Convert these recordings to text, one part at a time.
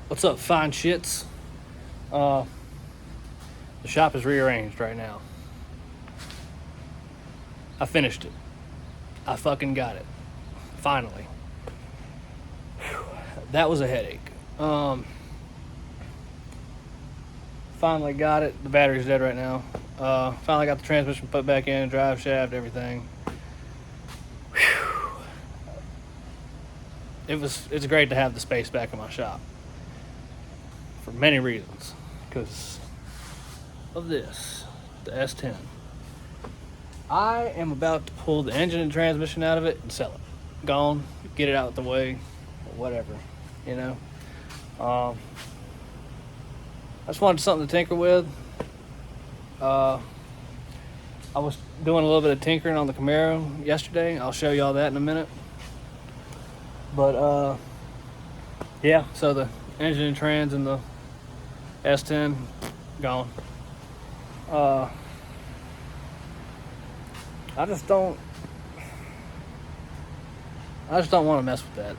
What's up, fine shits? Uh, the shop is rearranged right now. I finished it. I fucking got it. Finally. Whew. That was a headache. Finally got it. The battery's dead right now. Finally got the transmission put back in, drive shaft, everything. Whew. It's great to have the space back in my shop. For many reasons. Because of this. The S10. I am about to pull the engine and transmission out of it and sell it. Gone. Get it out of the way. Whatever. You know? I just wanted something to tinker with. I was doing a little bit of tinkering on the Camaro yesterday. I'll show you all that in a minute. But, yeah, so the engine and trans and the S10, gone. I just don't want to mess with that.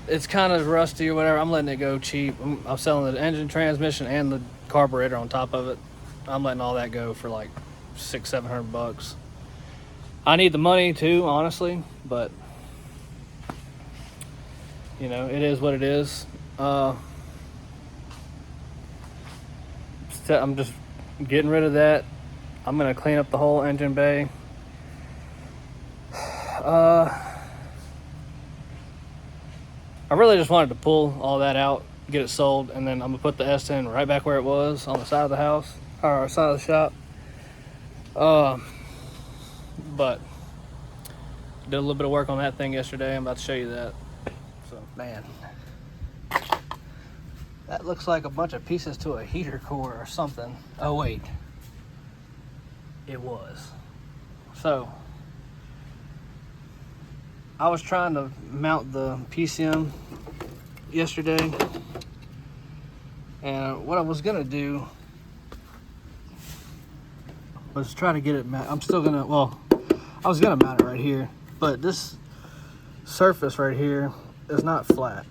It's kind of rusty or whatever. I'm letting it go cheap. I'm selling the engine, transmission, and the carburetor on top of it. I'm letting all that go for like $600-700. I need the money too, honestly, but you know, it is what it is. I'm just getting rid of that. I'm gonna clean up the whole engine bay. I really just wanted to pull all that out, get it sold, and then I'm gonna put the S10 right back where it was on the side of the house, or side of the shop. But did a little bit of work on that thing yesterday. I'm about to show you that. So, man, that looks like a bunch of pieces to a heater core or something. Oh wait, it was. So I was trying to mount the PCM yesterday, and what I was gonna do was try to get it I was gonna mount it right here, but this surface right here is not flat,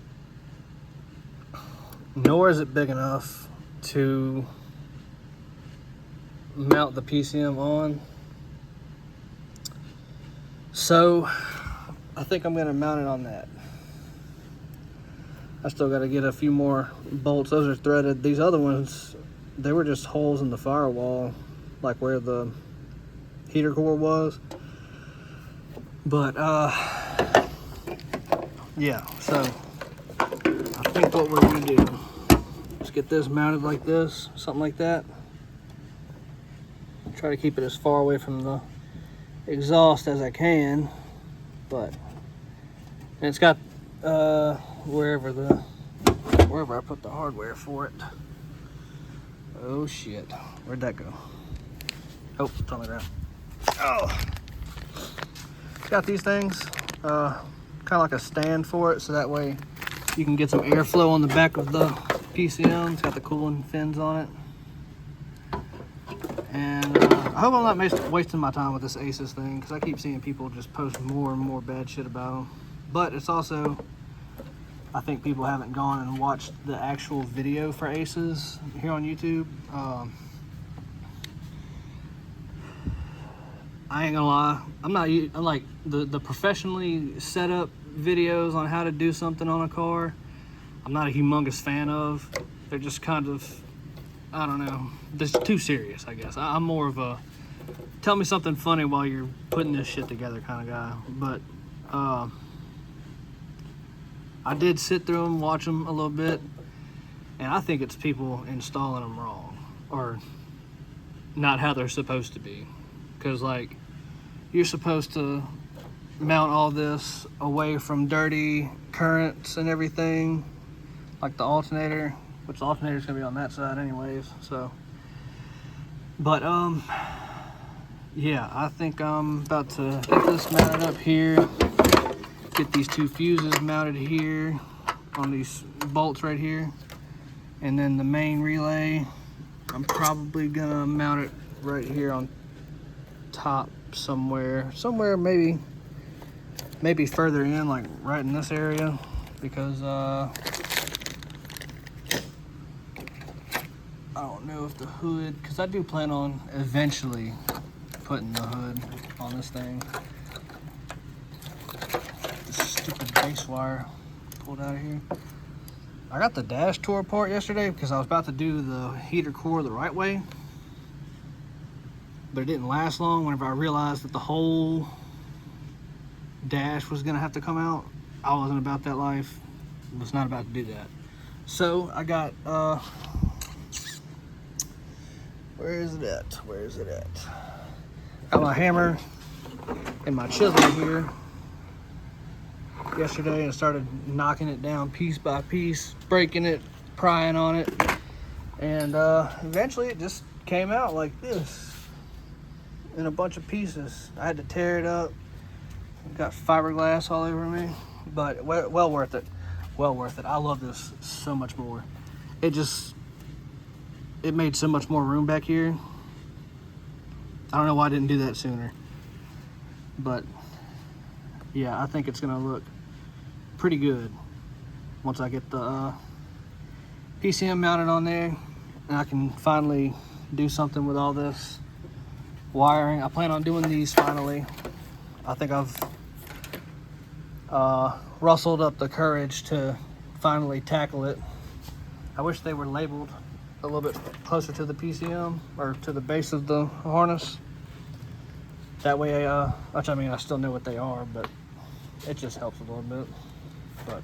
nor is it big enough to mount the PCM on. So I think I'm gonna mount it on that. I still gotta get a few more bolts. Those are threaded. These other ones, they were just holes in the firewall, like where the heater core was. But yeah, so I think what we're gonna do is get this mounted like this, something like that. Try to keep it as far away from the exhaust as I can, but and it's got wherever I put the hardware for it. Oh shit, where'd that go? Oh, it's on the ground. Oh, it's got these things, kind of like a stand for it, so that way you can get some airflow on the back of the PCM. It's got the cooling fins on it. And I hope I'm not wasting my time with this Aces thing, because I keep seeing people just post more and more bad shit about them. But it's also, I think people haven't gone and watched the actual video for Aces here on YouTube. I ain't gonna lie, I'm like the professionally set up videos on how to do something on a car, I'm not a humongous fan of. They're just kind of, I don't know, they're too serious, I guess. I'm more of a tell me something funny while you're putting this shit together kind of guy. But I did sit through them, watch them a little bit, and I think it's people installing them wrong, or not how they're supposed to be. Because, like, you're supposed to mount all this away from dirty currents and everything, like the alternator, which the alternator's gonna be on that side anyways, so. But, yeah, I think I'm about to get this mounted up here, get these two fuses mounted here on these bolts right here, and then the main relay, I'm probably gonna mount it right here on top somewhere maybe further in, like right in this area, because I don't know if the hood, because I do plan on eventually putting the hood on this thing. This stupid base wire pulled out of here. I got the dash tore apart yesterday because I was about to do the heater core the right way, but it didn't last long. Whenever I realized that the whole dash was gonna have to come out, I wasn't about that life. Was not about to do that. So I got where is it at? Got my hammer and my chisel here yesterday and started knocking it down piece by piece, breaking it, prying on it, and eventually it just came out like this in a bunch of pieces. I had to tear it up. Got fiberglass all over me, but well worth it. Well worth it. I love this so much more. It made so much more room back here. I don't know why I didn't do that sooner, but yeah, I think it's gonna look pretty good once I get the PCM mounted on there and I can finally do something with all this wiring. I plan on doing these finally. I think I've rustled up the courage to finally tackle it. I wish they were labeled a little bit closer to the PCM or to the base of the harness. That way, which I mean, I still know what they are, but it just helps a little bit. But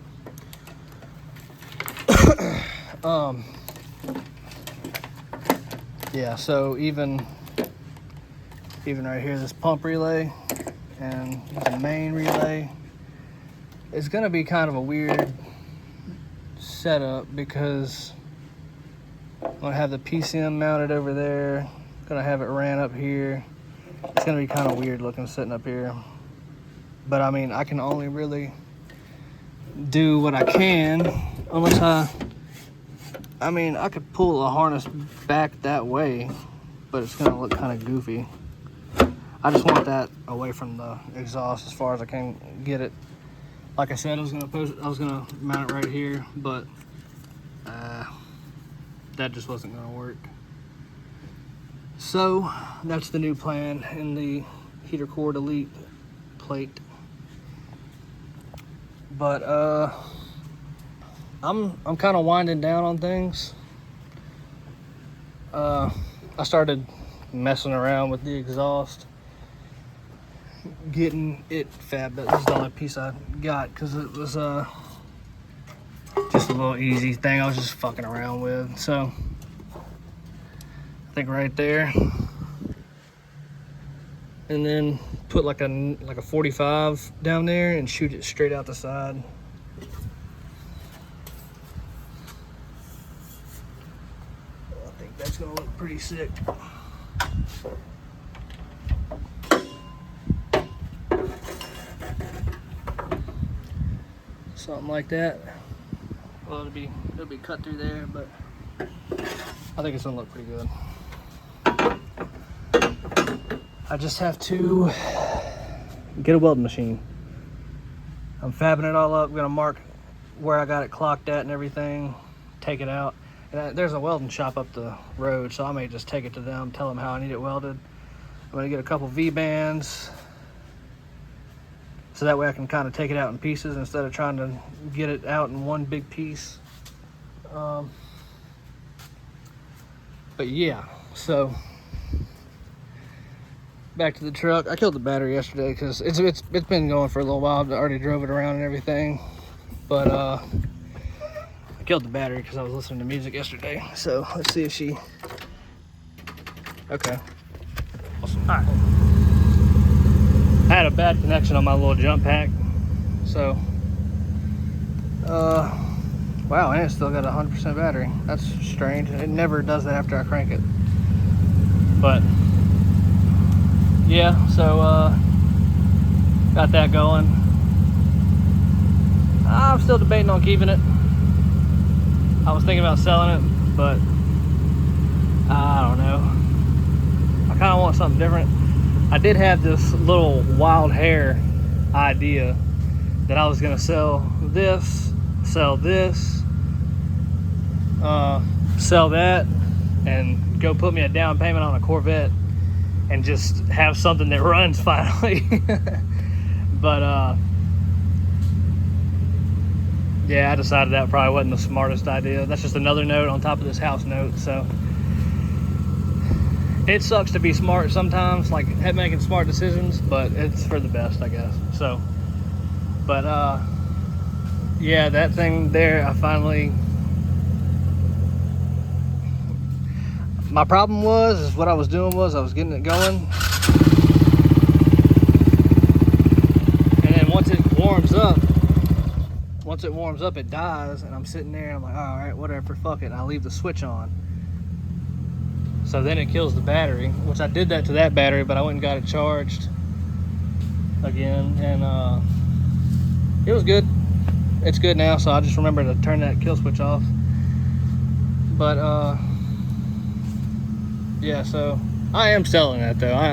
yeah, so even right here, this pump relay and the main relay is gonna be kind of a weird setup because I'm gonna have the PCM mounted over there, gonna have it ran up here. It's gonna be kind of weird looking sitting up here, but I mean, I can only really do what I can unless I mean, I could pull the harness back that way, but it's gonna look kind of goofy. I just want that away from the exhaust as far as I can get it. Like I said, I was gonna mount it right here, but that just wasn't gonna work. So that's the new plan in the heater core delete plate. But I'm kind of winding down on things. I started messing around with the exhaust, getting it fabbed. This is the only piece I got because it was just a little easy thing I was just fucking around with. So I think right there, and then put like a 45 down there and shoot it straight out the side. I think that's gonna look pretty sick. Something like that. Well, it'll be cut through there, but I think it's gonna look pretty good. I just have to get a welding machine. I'm fabbing it all up. I'm gonna mark where I got it clocked at and everything, take it out. And there's a welding shop up the road, so I may just take it to them, tell them how I need it welded. I'm gonna get a couple V-bands, so that way I can kind of take it out in pieces instead of trying to get it out in one big piece. But yeah, so back to the truck. I killed the battery yesterday because it's been going for a little while. I already drove it around and everything, but I killed the battery because I was listening to music yesterday. So let's see if she. Okay. Awesome. All right. I had a bad connection on my little jump pack, so wow, and it's still got 100% battery. That's strange. It never does that after I crank it. But yeah, so got that going. I'm still debating on keeping it. I was thinking about selling it, but I don't know. I kind of want something different. I did have this little wild hair idea that I was gonna sell this sell this, sell that, and go put me a down payment on a Corvette and just have something that runs finally. But yeah, I decided that probably wasn't the smartest idea. That's just another note on top of this house note. So it sucks to be smart sometimes, like making smart decisions, but it's for the best, I guess. So, but yeah, that thing there, I finally, my problem is what I was doing was I was getting it going, and then once it warms up, it dies, and I'm sitting there, I'm like, all right, whatever, fuck it, and I leave the switch on. So then it kills the battery, which I did that to that battery, but I went and got it charged again, and it was good. It's good now, so I just remember to turn that kill switch off. But yeah, so I am selling that though. I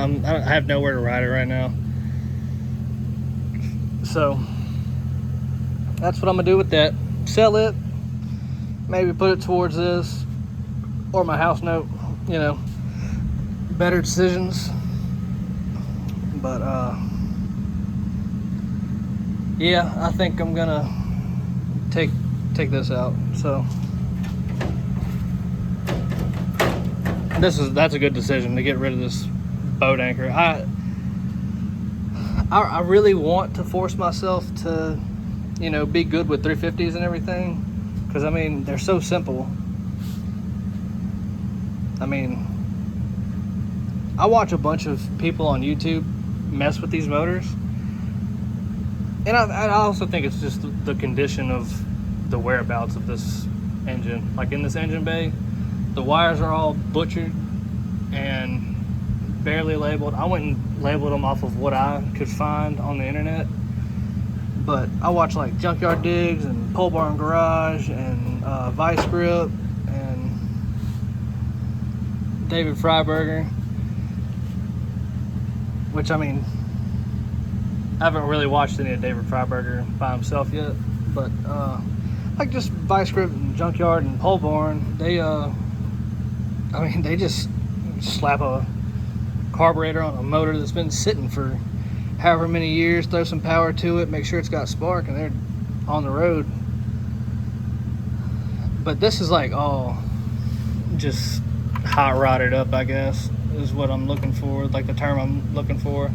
have nowhere to ride it right now. So that's what I'm gonna do with that. Sell it, maybe put it towards this or my house note, you know, better decisions. But yeah, I think I'm gonna take this out. So that's a good decision to get rid of this boat anchor. I really want to force myself to, you know, be good with 350s and everything, because I mean they're so simple. I mean, I watch a bunch of people on YouTube mess with these motors, and I also think it's just the condition of the whereabouts of this engine. Like in this engine bay, the wires are all butchered and barely labeled. I went and labeled them off of what I could find on the internet, but I watch like Junkyard Digs and Pole Barn Garage and Vice Grip and David Freiberger, which, I mean, I haven't really watched any of David Freiberger by himself yet, but like just Vice Grip and Junkyard and Pole Barn, they I mean, they just slap a carburetor on a motor that's been sitting for however many years, throw some power to it, make sure it's got spark, and they're on the road. But this is like all just hot rodded up, I guess, is what I'm looking for, like the term I'm looking for.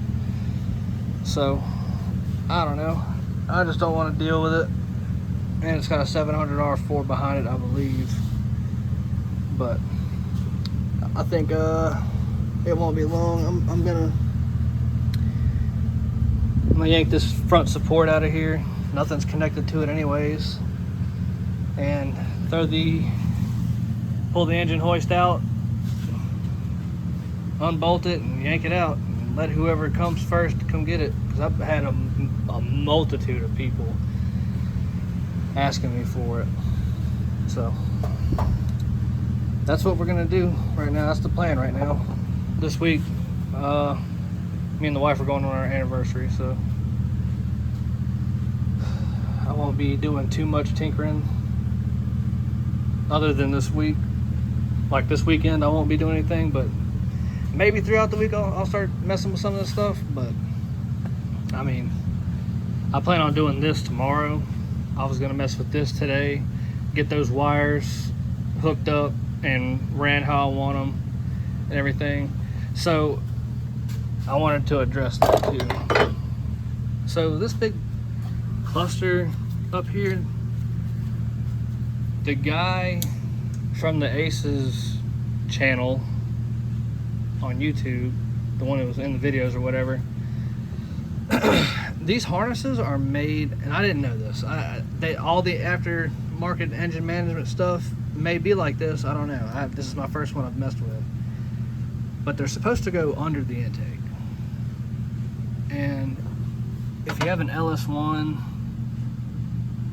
So I don't know, I just don't want to deal with it. And it's got a 700 R4 behind it, I believe, but I think it won't be long. I'm gonna yank this front support out of here. Nothing's connected to it anyways, and pull the engine hoist out, unbolt it, and yank it out, and let whoever comes first come get it, because I've had a multitude of people asking me for it. So that's what we're gonna do right now. That's the plan right now. This week, me and the wife are going on our anniversary, so I won't be doing too much tinkering other than this week. Like this weekend, I won't be doing anything, but maybe throughout the week I'll start messing with some of this stuff. But I mean, I plan on doing this tomorrow. I was gonna mess with this today, get those wires hooked up and ran how I want them and everything. So I wanted to address that too. So this big cluster up here, the guy from the Aces channel on YouTube, the one that was in the videos or whatever, these harnesses are made, and I didn't know this, all the aftermarket engine management stuff may be like this, I don't know. This is my first one I've messed with, but they're supposed to go under the intake. And if you have an LS1,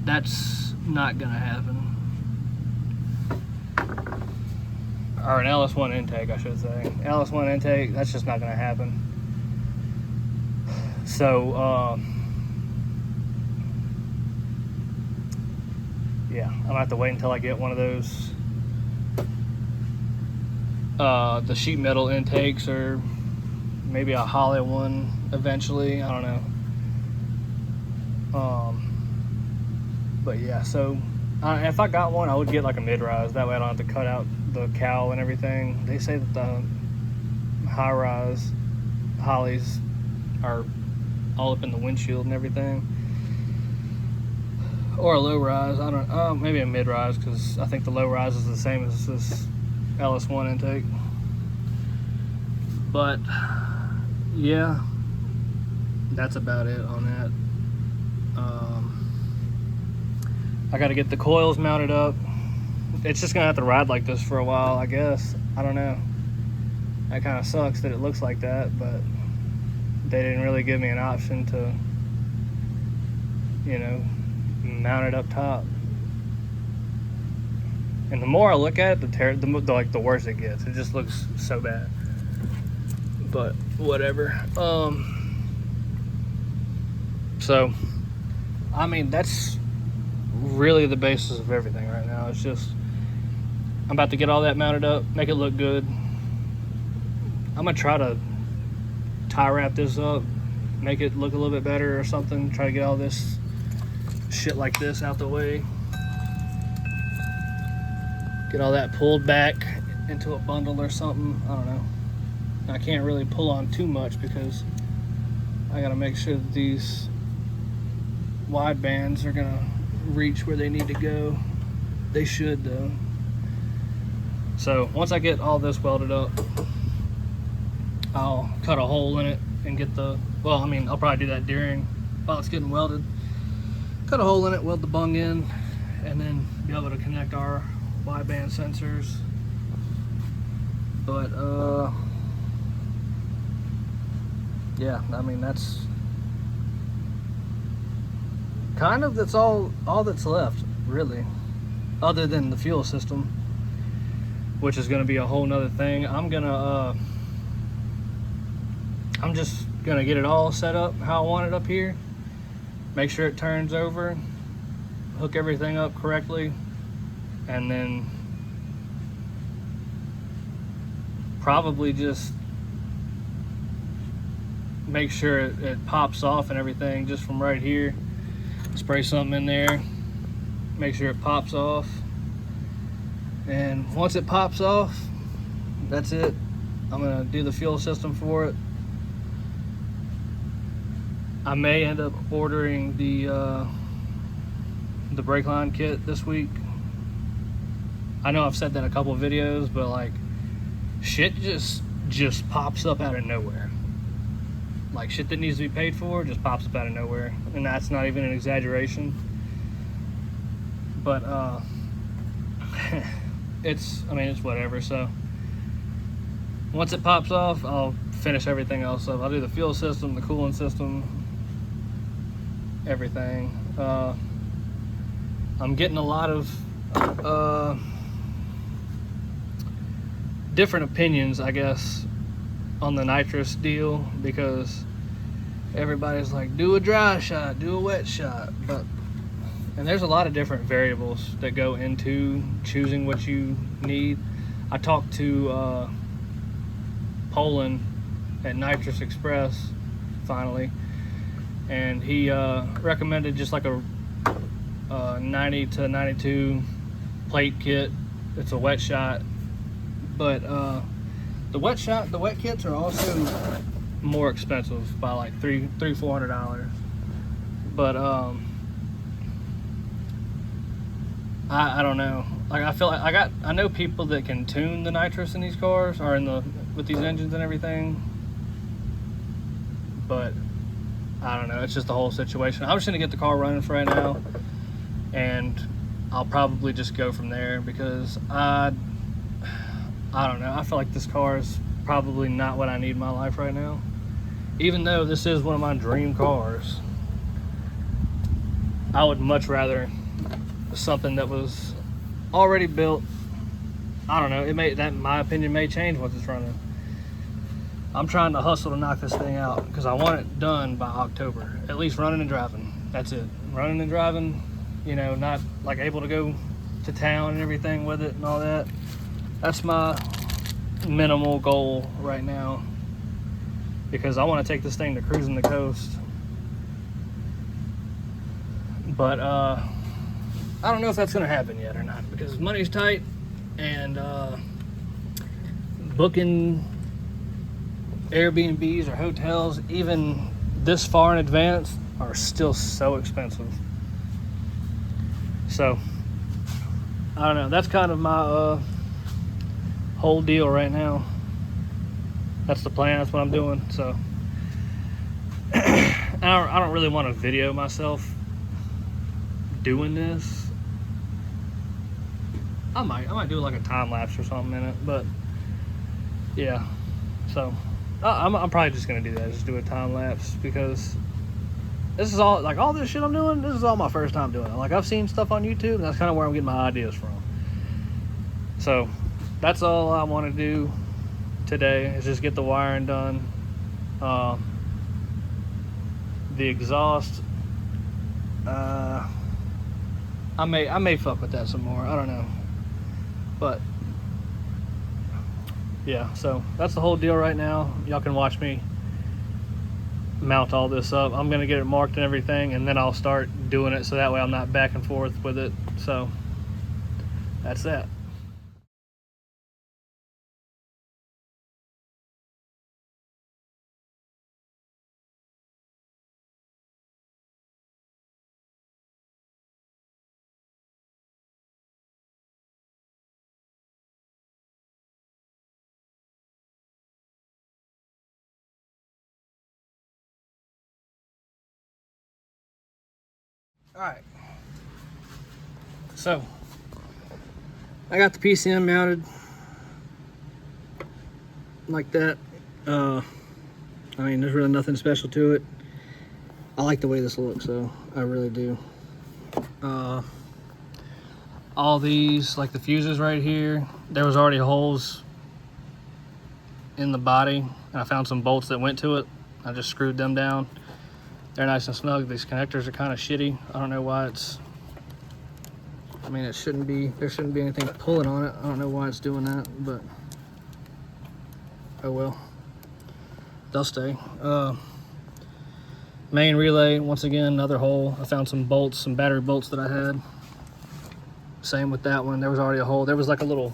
that's not gonna happen. Or an LS1 intake, I should say. LS1 intake, that's just not gonna happen. So yeah, I'm gonna have to wait until I get one of those the sheet metal intakes, or maybe a hollow one eventually. I don't know. But yeah, so if I got one, I would get like a mid-rise. That way I don't have to cut out the cowl and everything. They say that the high-rise Hollies are all up in the windshield and everything. Or a low-rise. I don't know. Maybe a mid-rise, because I think the low-rise is the same as this LS1 intake. But yeah, that's about it on that. I got to get the coils mounted up. It's just gonna have to ride like this for a while, I guess. I don't know. That kind of sucks that it looks like that, but they didn't really give me an option to, you know, mount it up top. And the more I look at it, the worse it gets. It just looks so bad. But whatever. So, I mean, that's really the basis of everything right now. It's just, I'm about to get all that mounted up, make it look good. I'm gonna try to tie wrap this up, make it look a little bit better or something. Try to get all this shit like this out the way. Get all that pulled back into a bundle or something. I don't know. I can't really pull on too much because I gotta make sure that these wide bands are gonna reach where they need to go. They should though. So once I get all this welded up, I'll cut a hole in it and get the, well, I mean, I'll probably do that while it's getting welded. Cut a hole in it, weld the bung in, and then be able to connect our wideband sensors. But yeah, I mean, that's kind of, that's all that's left, really, other than the fuel system, which is going to be a whole nother thing. I'm just gonna get it all set up how I want it up here, make sure it turns over, hook everything up correctly, and then probably just make sure it pops off and everything just from right here. Spray something in there, make sure it pops off, and once it pops off, that's it. I'm gonna do the fuel system for it. I may end up ordering the brake line kit this week. I know I've said that in a couple of videos, but like, shit just pops up out of nowhere. Like, shit that needs to be paid for just pops up out of nowhere, and that's not even an exaggeration. But it's whatever. So once it pops off, I'll finish everything else up. I'll do the fuel system, the cooling system, everything. I'm getting a lot of different opinions, I guess, on the nitrous deal, because everybody's like, do a dry shot, do a wet shot, and there's a lot of different variables that go into choosing what you need. I talked to Poland at Nitrous Express finally, and he recommended just like a 90 to 92 plate kit. It's a wet shot, but the wet kits are also more expensive by like $300-400. But I don't know. Like, I feel like I know people that can tune the nitrous in these cars, or with these engines and everything. But I don't know. It's just the whole situation. I'm just gonna get the car running for right now, and I'll probably just go from there, because I don't know. I feel like this car is probably not what I need in my life right now. Even though this is one of my dream cars, I would much rather something that was already built. I don't know. My opinion may change once it's running. I'm trying to hustle to knock this thing out, because I want it done by October. At least running and driving. That's it. Running and driving, you know, not like able to go to town and everything with it and all that. That's my minimal goal right now, because I want to take this thing to cruising the coast. But I don't know if that's going to happen yet or not, because money's tight, and booking Airbnbs or hotels even this far in advance are still so expensive. So I don't know, that's kind of my whole deal right now. That's the plan, that's what I'm doing. So I don't really want to video myself doing this. I might do like a time lapse or something in it, but yeah. So I'm probably just gonna do that, just do a time lapse, because this is all, like, all this shit I'm doing, this is all my first time doing it. Like, I've seen stuff on YouTube, and that's kind of where I'm getting my ideas from. So that's all I want to do today, is just get the wiring done. The exhaust, I may fuck with that some more, I don't know, but yeah. So that's the whole deal right now. Y'all can watch me mount all this up. I'm gonna get it marked and everything, and then I'll start doing it, so that way I'm not back and forth with it. So that's that. All right, so I got the PCM mounted like that. I mean, there's really nothing special to it. I like the way this looks, so I really do. All these, like the fuses right here, there was already holes in the body, and I found some bolts that went to it. I just screwed them down. They're nice and snug. These connectors are kind of shitty. I don't know why it's, I mean, it shouldn't be, there shouldn't be anything pulling on it. I don't know why it's doing that, but oh well, they'll stay. Main relay, once again, another hole. I found some bolts, some battery bolts that I had. Same with that one. There was already a hole. There was like a little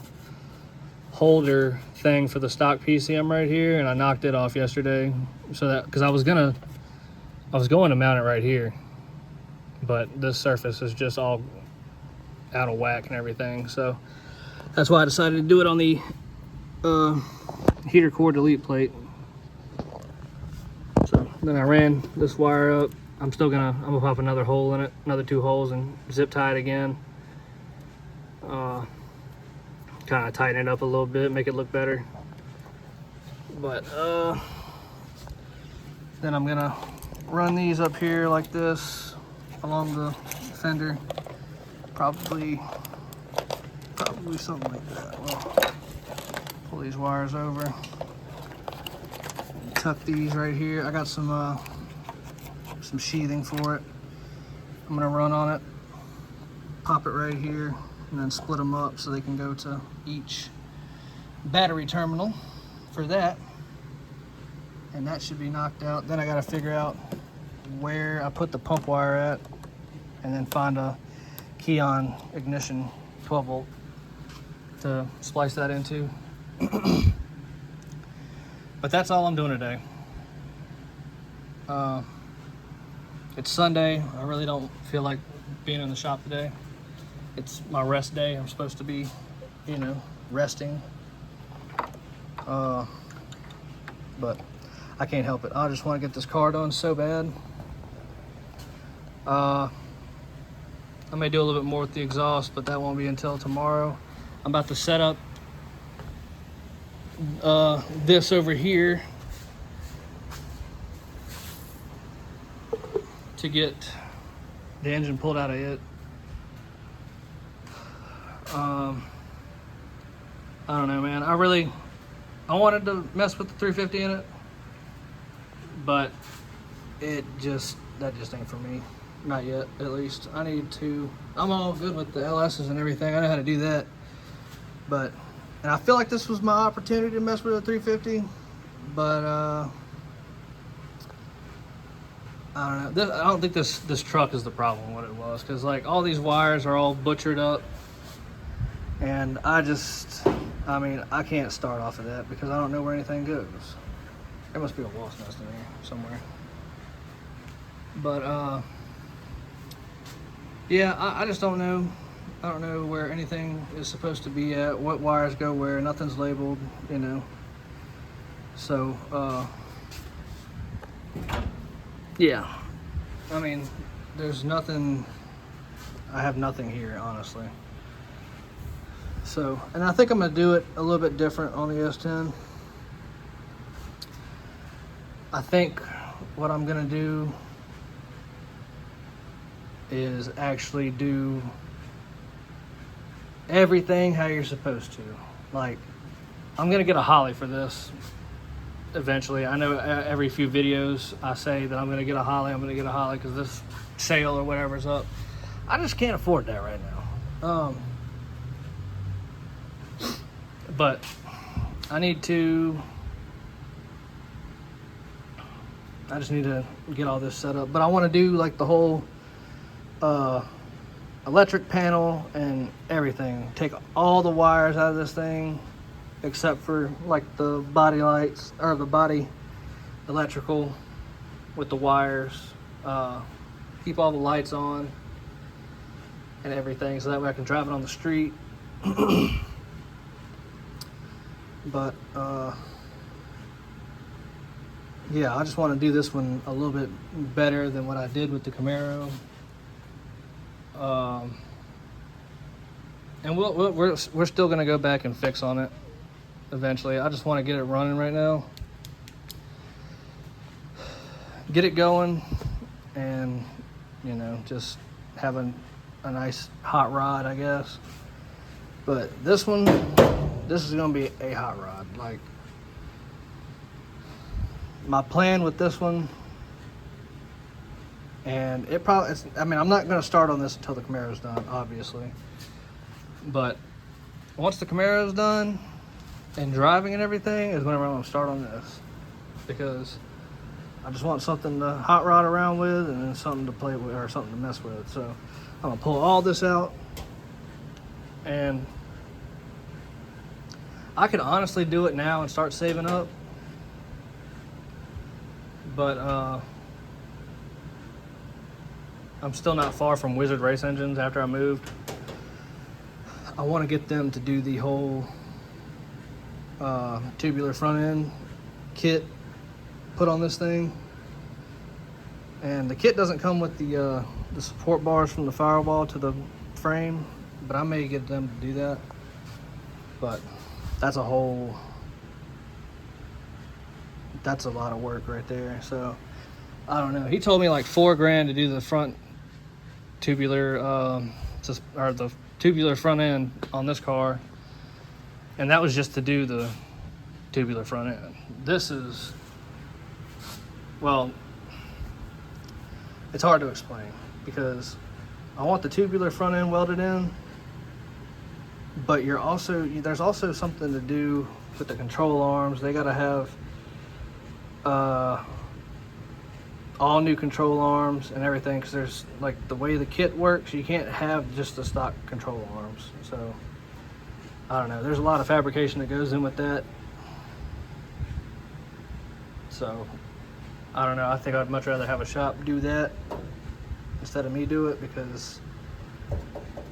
holder thing for the stock PCM right here, and I knocked it off yesterday. So that, because I was going to mount it right here, but this surface is just all out of whack and everything. So that's why I decided to do it on the heater core delete plate. So then I ran this wire up. I'm gonna pop another hole in it, another 2 holes, and zip tie it again. Kind of tighten it up a little bit, make it look better. But then I'm gonna run these up here like this along the fender. Probably something like that. Well, pull these wires over, tuck these right here. I got some sheathing for it. I'm gonna run on it, pop it right here, and then split them up so they can go to each battery terminal for that. And that should be knocked out. Then I gotta figure out where I put the pump wire at, and then find a key-on ignition 12 volt to splice that into. But that's all I'm doing today. It's Sunday. I really don't feel like being in the shop today. It's my rest day. I'm supposed to be, you know, resting. But I can't help it. I just want to get this car done so bad. I may do a little bit more with the exhaust, but that won't be until tomorrow. I'm about to set up this over here to get the engine pulled out of it. I don't know, man. I wanted to mess with the 350 in it, but that just ain't for me. Not yet, at least. I need to, I'm all good with the LSs and everything. I know how to do that. But, and I feel like this was my opportunity to mess with a 350. But, I don't know. I don't think this truck is the problem, what it was. Because, like, all these wires are all butchered up. And I mean, I can't start off of that because I don't know where anything goes. There must be a wasp nest in here somewhere. But, yeah, I just don't know. I don't know where anything is supposed to be at, what wires go where, nothing's labeled, you know. So, yeah. I mean, there's nothing, I have nothing here, honestly. So, and I think I'm gonna do it a little bit different on the S10. I think what I'm gonna do is actually do everything how you're supposed to. Like, I'm gonna get a Holly for this eventually. I know every few videos I say that I'm gonna get a Holly because this sale or whatever's up. I just can't afford that right now. But I just need to get all this set up. But I want to do like the whole electric panel and everything. Take all the wires out of this thing except for like the body lights or the body electrical with the wires. Keep all the lights on and everything so that way I can drive it on the street. But yeah, I just want to do this one a little bit better than what I did with the Camaro. And we're still gonna go back and fix on it eventually. I just want to get it running right now, get it going, and you know, just have a nice hot rod, I guess. But this is gonna be a hot rod. Like, my plan with this one, and it probably, I mean, I'm not gonna start on this until the Camaro's done, obviously. But once the Camaro's done and driving and everything is whenever I'm gonna start on this, because I just want something to hot rod around with and then something to play with or something to mess with. So I'm gonna pull all this out, and I could honestly do it now and start saving up, but I'm still not far from Wizard Race Engines after I moved. I want to get them to do the whole tubular front end kit put on this thing. And the kit doesn't come with the support bars from the firewall to the frame, but I may get them to do that. But that's a lot of work right there. So I don't know. He told me like $4,000 to do the front tubular, or the tubular front end on this car, and that was just to do the tubular front end. This is, well, it's hard to explain because I want the tubular front end welded in, but there's also something to do with the control arms. They got to have all new control arms and everything, because there's like the way the kit works, you can't have just the stock control arms. So I don't know, there's a lot of fabrication that goes in with that. So I don't know, I think I'd much rather have a shop do that instead of me do it, because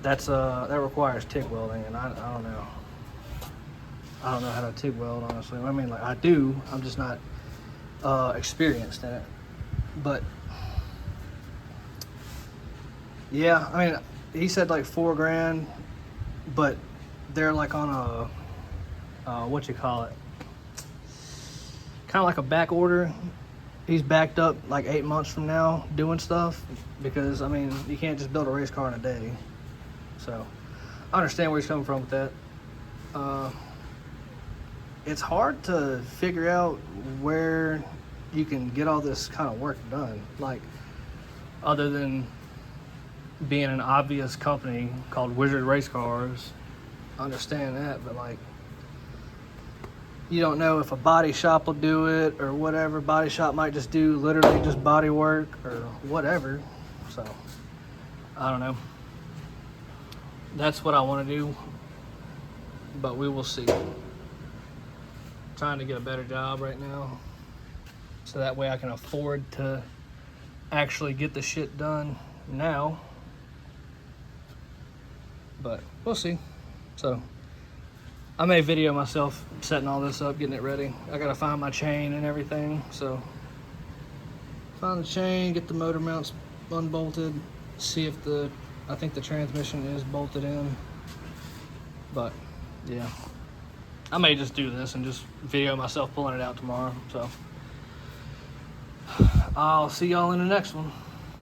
that requires TIG welding, and I don't know how to TIG weld, honestly. I mean, like, I do, I'm just not experienced in it. But yeah, I mean, he said like $4,000, but they're like on a what you call it, kind of like a back order. He's backed up like 8 months from now doing stuff, because I mean, you can't just build a race car in a day. So I understand where he's coming from with that. It's hard to figure out where you can get all this kind of work done, like, other than being an obvious company called Wizard Race Cars, I understand that, but like, you don't know if a body shop will do it or whatever. Body shop might just do literally just body work or whatever. So, I don't know. That's what I want to do, but we will see. Trying to get a better job right now, so that way I can afford to actually get the shit done now. But we'll see. So I may video myself setting all this up, getting it ready. I gotta find my chain and everything. So find the chain, get the motor mounts unbolted, see if I think the transmission is bolted in. But yeah, I may just do this and just video myself pulling it out tomorrow. So I'll see y'all in the next one.